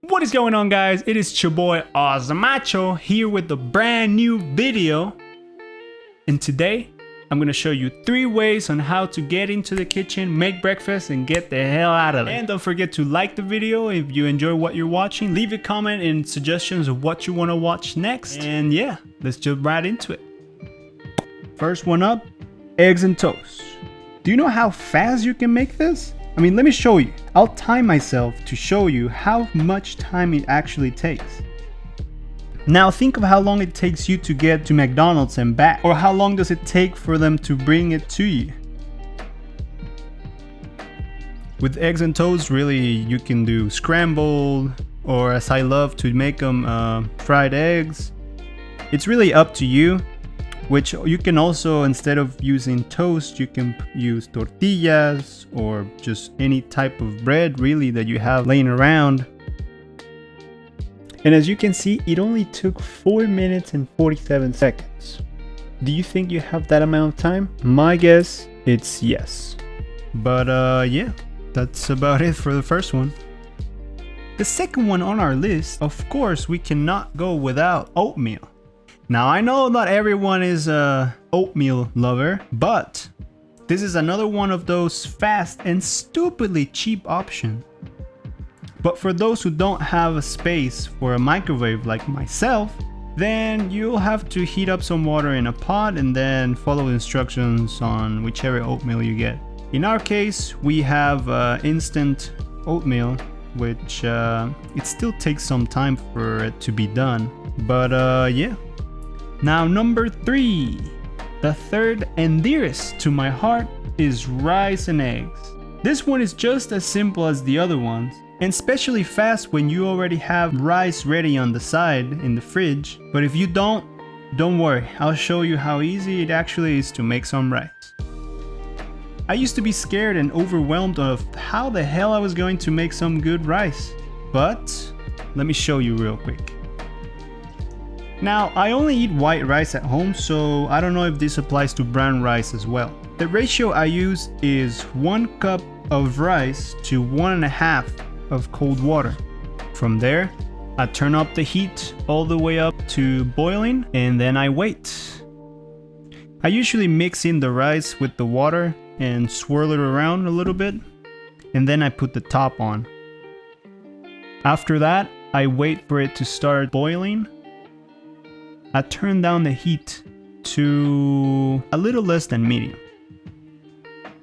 What is going on, guys? It is your boy Ozmacho here with a brand new video. And today I'm gonna show you 3 ways on how to get into the kitchen, make breakfast, and get the hell out of there. And don't forget to like the video if you enjoy what you're watching. Leave a comment and suggestions of what you wanna watch next. And yeah, let's jump right into it. First one up, eggs and toast. Do you know how fast you can make this? I mean, let me show you. I'll time myself to show you how much time it actually takes. Now think of how long it takes you to get to McDonald's and back, or how long does it take for them to bring it to you. With eggs and toast, really you can do scrambled, or as I love to make them, fried eggs. It's really up to you. Which you can also, instead of using toast, you can use tortillas or just any type of bread really that you have laying around. And as you can see, it only took 4 minutes and 47 seconds. Do you think you have that amount of time? My guess, it's yes. But yeah, that's about it for the first one. The second one on our list, of course, we cannot go without oatmeal. Now I know not everyone is a oatmeal lover, but this is another one of those fast and stupidly cheap options. But for those who don't have a space for a microwave like myself, then you'll have to heat up some water in a pot and then follow instructions on whichever oatmeal you get. In our case, we have instant oatmeal, which it still takes some time for it to be done. But yeah. Now number 3, the third and dearest to my heart is rice and eggs. This one is just as simple as the other ones, and especially fast when you already have rice ready on the side in the fridge. But if you don't worry, I'll show you how easy it actually is to make some rice. I used to be scared and overwhelmed of how the hell I was going to make some good rice, but let me show you real quick. Now, I only eat white rice at home, so I don't know if this applies to brown rice as well. The ratio I use is 1 cup of rice to 1.5 of cold water. From there, I turn up the heat all the way up to boiling, and then I wait. I usually mix in the rice with the water and swirl it around a little bit, and then I put the top on. After that, I wait for it to start boiling. I turn down the heat to a little less than medium.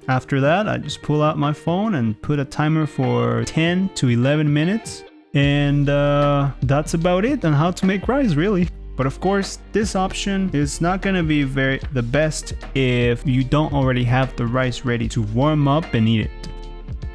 After that, I just pull out my phone and put a timer for 10 to 11 minutes. And that's about it on how to make rice, really. But of course, this option is not gonna be the best if you don't already have the rice ready to warm up and eat it.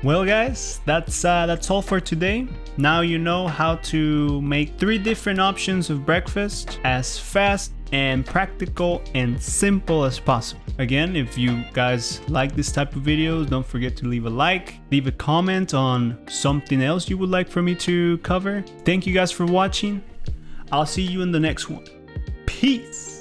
Well guys, that's all for today. Now you know how to make 3 different options of breakfast as fast and practical and simple as possible. Again, if you guys like this type of videos, don't forget to leave a like, leave a comment on something else you would like for me to cover. Thank you guys for watching. I'll see you in the next one. Peace.